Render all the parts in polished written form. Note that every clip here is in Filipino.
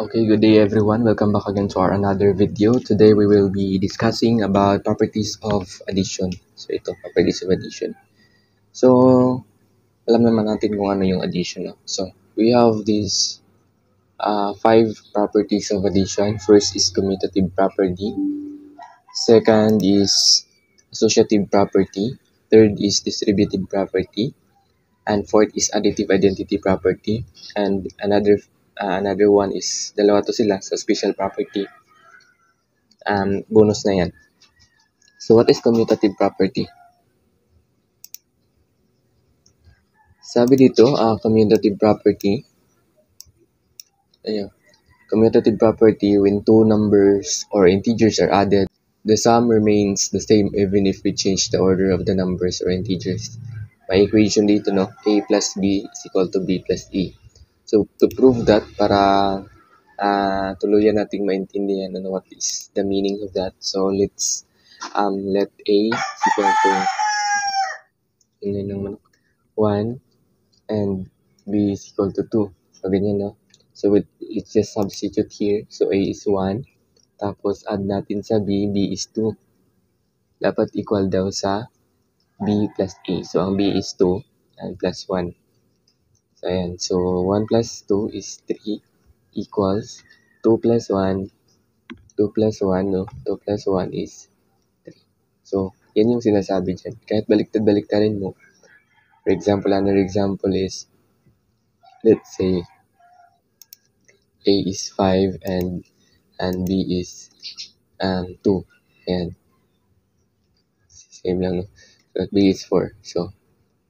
Okay, good day everyone. Welcome back again to our another video. Today we will be discussing about properties of addition. So ito, properties of addition. So, alam naman natin kung ano yung addition. No? So, we have these 5 properties of addition. First is commutative property. Second is associative property. Third is distributive property. And fourth is additive identity property. And another one is, dalawa to sila, so special property. Bonus na yan. So what is commutative property? Sabi dito, commutative property, commutative property, when two numbers or integers are added, the sum remains the same even if we change the order of the numbers or integers. May equation dito, no? A plus B is equal to B plus E. So to prove that, para tuluyan nating maintindihan what is the meaning of that. So let's let A is equal to 1 and B is equal to 2. So ganyan, no? So let's just substitute here. So A is 1. Tapos add natin sa B, B is 2. Dapat equal daw sa B plus A. So ang B is 2 and plus 1. So ayan. So 1 plus 2 is 3 equals 2 plus 1. 2 plus 1, no? 2 plus 1 is 3. So, yan yung sinasabi dyan. Kahit baliktad-baliktarin mo. For example, another example is, let's say, A is 5 and B is 2. Ayan. Same lang, no? So, B is 4. So,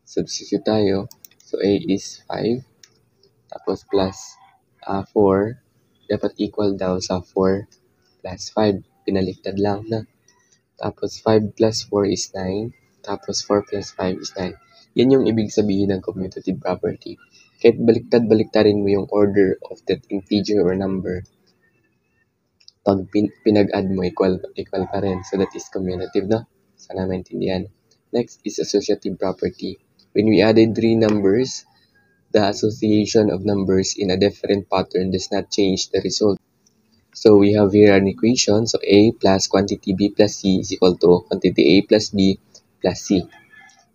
substitute tayo. So, A is 5. Tapos plus 4. Dapat equal daw sa 4 plus 5. Pinaliktad lang na. Tapos 5 plus 4 is 9. Tapos 4 plus 5 is 9. Yan yung ibig sabihin ng commutative property. Kahit baliktad-baliktarin mo yung order of that integer or number, pag pinag-add mo, equal pa rin. So that is commutative, no? Sana maintindihan. Next is associative property. When we added 3 numbers, the association of numbers in a different pattern does not change the result. So we have here an equation. So A plus quantity B plus C is equal to quantity A plus B plus C.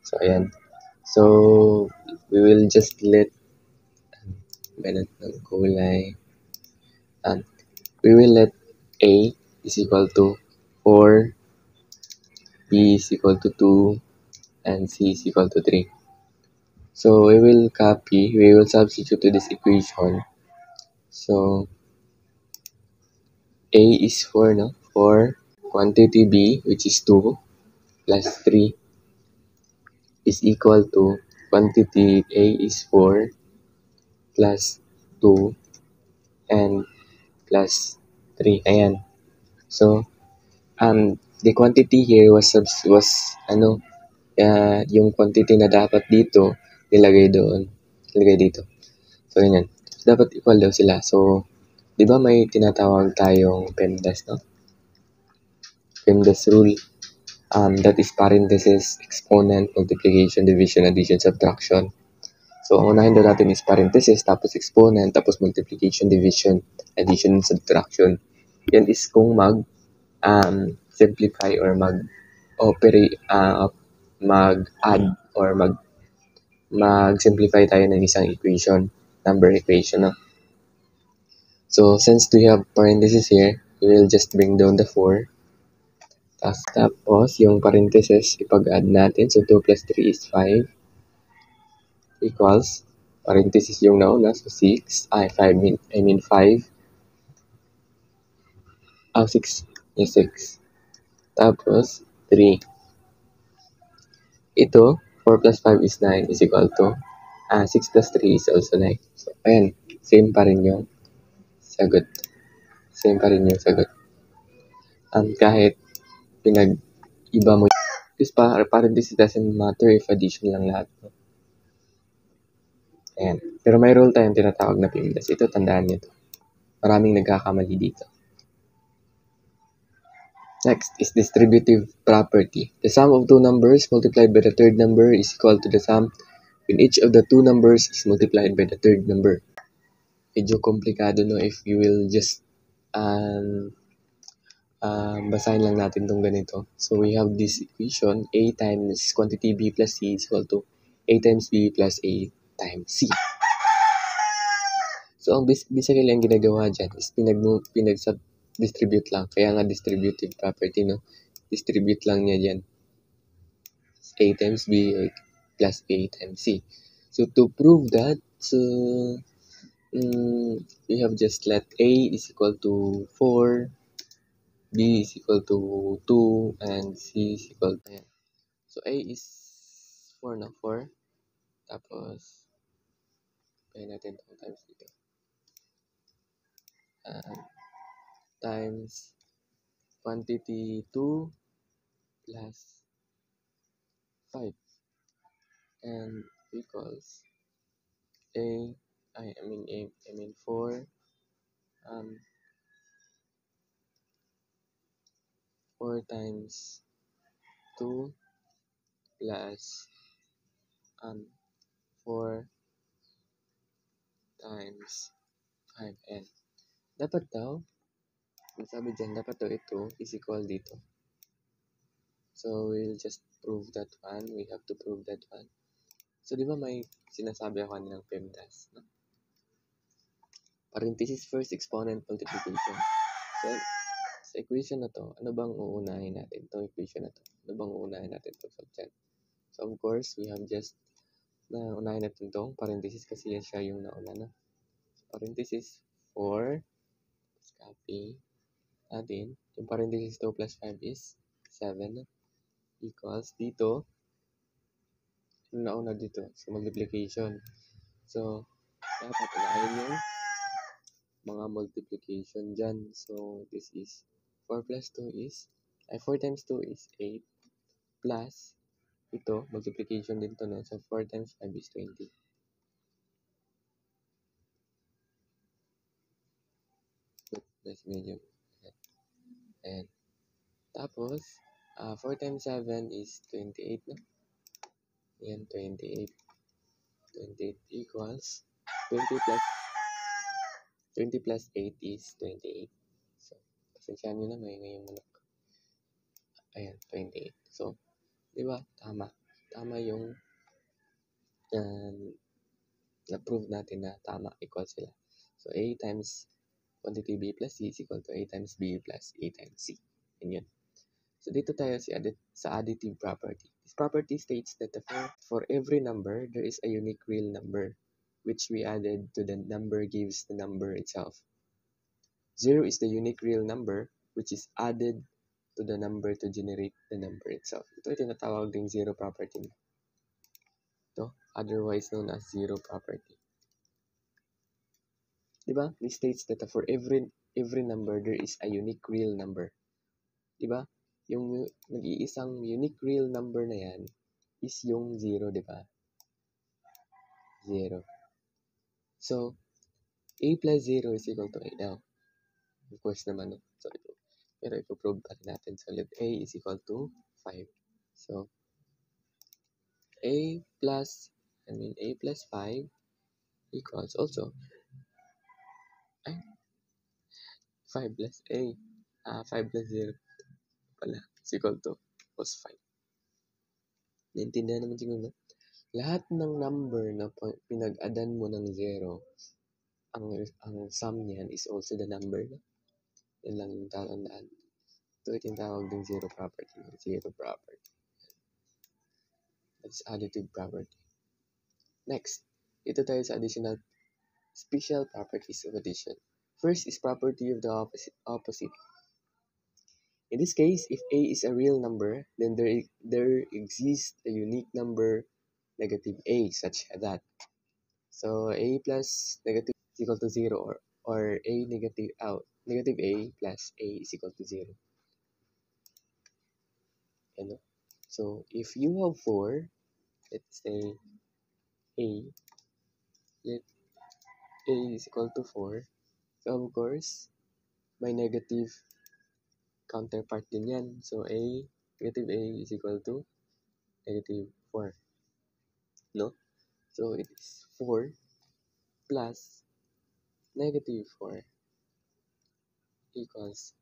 So ayan. So we will just let we will let A is equal to 4, B is equal to 2, and C is equal to 3. So we will substitute to this equation. So A is 4, no? 4 quantity B, which is 2, plus 3 is equal to quantity A is 4 plus 2 and plus 3. Ayan. So, the quantity here was yung quantity na dapat dito, nilagay dito. So, ganyan. So, dapat equal daw sila. So, di ba may tinatawag tayong PEMDAS, no? PEMDAS rule. That is parenthesis, exponent, multiplication, division, addition, subtraction. So, ang unahin daw natin is parenthesis, tapos exponent, tapos multiplication, division, addition, and subtraction. Yan is kung simplify or mag-operate, mag-add or mag-simplify tayo ng isang equation, number equation. No? So, since we have parenthesis here, we will just bring down the 4. Tapos, yung parenthesis, ipag-add natin. So, 2 plus 3 is 5 equals, parenthesis yung nauna, so 6. 5. 6 is 6. Tapos, 3. Ito, 4 plus 5 is 9 is equal to 6 plus 3 is also 9. So, ayan. Same pa rin yung sagot. Kahit pinag-iba mo. This parenthesis doesn't matter if addition lang lahat. Ayan. Pero may rule tayong tinatawag na PEMDAS. Ito, tandaan nyo to. Maraming nagkakamali dito. Next is distributive property. The sum of two numbers multiplied by the third number is equal to the sum when each of the two numbers is multiplied by the third number. medyo komplikado, no, if you will just basahin lang natin tong ganito. So we have this equation, A times quantity B plus C is equal to A times B plus A times C. So ang basically ang ginagawa dyan is pinag-distribute lang. Kaya nga distributive property, no? Distribute lang niya dyan. A times B plus A times C. So to prove that, so we have just let A is equal to 4, B is equal to 2, and C is equal to, ayan. So A is 4 na, 4. Tapos, kaya natin itong times dito. Times quantity 2 plus 5. And equals I mean 4, 4 times 2 plus 4 times 5n. Dapat daw, sabi dyan, dapat daw ito is equal dito. So, we'll just prove that one. We have to prove that one. So, di ba may sinasabi ako ng PEMDAS, no? Parenthesis first exponent multiplication. So, sa equation na to, ano bang uunahin natin? Itong equation na to, ano bang uunahin natin to? So, of course, we have just na unahin natin itong parenthesis kasi yan siya yung nauna na. Parenthesis 4, copy natin. Yung parenthesis 2 plus 5 is 7 equals dito. Yung nauna dito, so multiplication. So, dapat unahin yung mga multiplication dyan. So, this is 4 plus 2 is, 4 times 2 is 8 plus ito, multiplication din to, no? So, 4 times 5 is 20. That's medium. Ayan. Tapos, 4 times 7 is 28, no? Ayan, 28. 28 equals 20 plus 8 is 28. So, pasensyahan nyo na, may ngayong manok. Ayan, 28. So, di ba? Tama. Tama yung na-prove natin na tama, equal sila. So, A times quantity B plus C is equal to A times B plus A times C. And yun. So, dito tayo sa additive property. This property states that for every number, there is a unique real number, which we added to the number gives the number itself. 0 is the unique real number, which is added to the number to generate the number itself. Ito ay tinatawag ding zero property. Ito, otherwise known as zero property. Diba? It states that for every number, there is a unique real number. Diba? Yung nag-iisang unique real number na yan is yung 0, diba? 0. So, A plus 0 is equal to A now. Of course naman, no? So, ito. Pero ipoprove pa rin natin. So, let A is equal to 5. So, A plus 5 equals also 5 plus A. 5 plus 0 pala is equal to was 5. Naintindihan naman siguro, no? Lahat ng number na pinag-adan mo ng 0, ang sum niyan is also the number, no? Yan lang yung tatandaan. Ito ay tinatawag din zero property. Zero property. That's additive property. Next, ito tayo sa additional special properties of addition. First is property of the opposite. In this case, if A is a real number, then there exists a unique number negative A such that. So A plus negative is equal to 0 or A negative A plus A is equal to 0. Ano? So if you have 4, let's say let A is equal to 4. So of course, may negative counterpart din yan. So negative A is equal to negative 4. No? So it is 4 plus negative 4 equals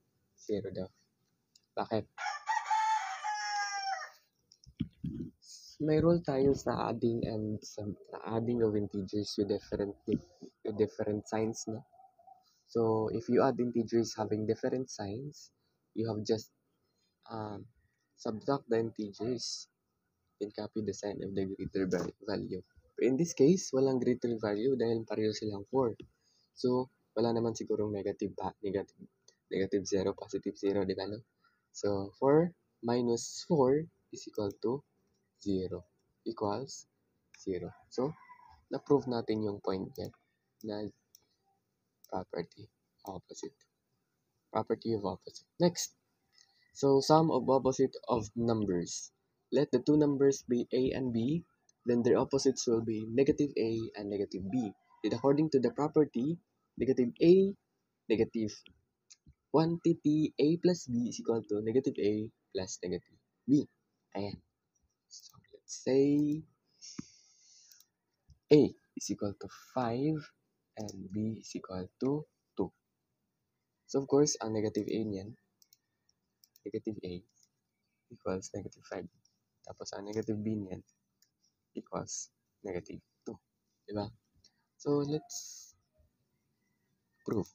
0 daw. Bakit? May rule tayo sa adding and sa adding of integers with different signs, no? So if you add integers having different signs, you have just um, subtract the integers and copy the sign of the greater value. But in this case, walang greater value dahil pareho silang 4. So wala naman sigurong negative 0, positive 0, di ba, no? So 4 minus 4 is equal to 0 equals 0. So na-prove natin yung point niyan na property opposite. Property of opposite. Next, so sum of opposite of numbers. Let the two numbers be a and b, then their opposites will be negative a and negative b. And according to the property, negative a, negative quantity a plus b is equal to negative a plus negative b. Ayan. So let's say a is equal to 5 and b is equal to 2. So of course, ang negative a niyan, negative a equals negative 5. Tapos ang negative b niyan equals negative 2. Diba? So let's prove.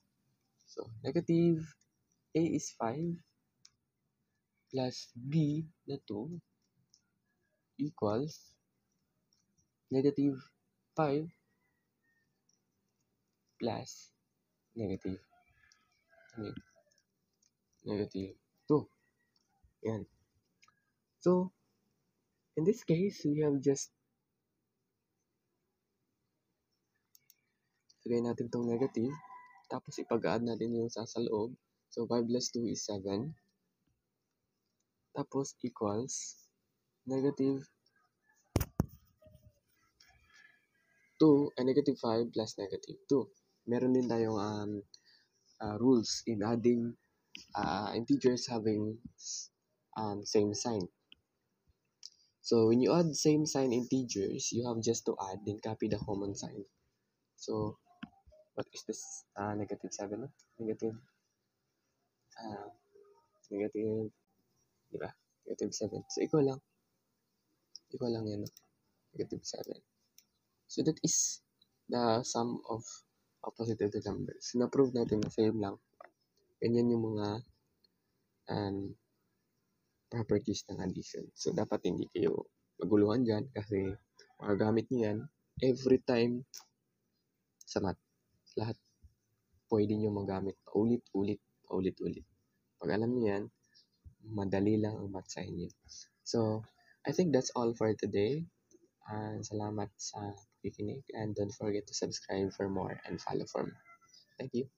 So negative a is 5 plus b na 2 equals negative 5 plus negative, negative 2. Yan. So, in this case, we have just lagay natin tong negative, tapos ipag-add natin yung sa loob. So, 5 plus 2 is 7. Tapos, equals negative 2 and negative 5 plus negative 2. Meron din tayong rules in adding integers having same sign. So when you add same sign integers, you have just to add then copy the common sign. So what is this? Negative 7, no? Negative, di ba? Negative 7. So equal lang yan, no? Negative 7. So that is the sum of opposite of the numbers. So na-prove natin na same lang. Ganyan yung mga properties ng addition. So, dapat hindi kayo maguluhan dyan kasi magagamit nyo yan every time sa math. Lahat pwede nyo magamit paulit-ulit. Pag alam nyo yan, madali lang ang math sa inyo. So, I think that's all for today. Salamat sa pakikinig and don't forget to subscribe for more and follow for more. Thank you.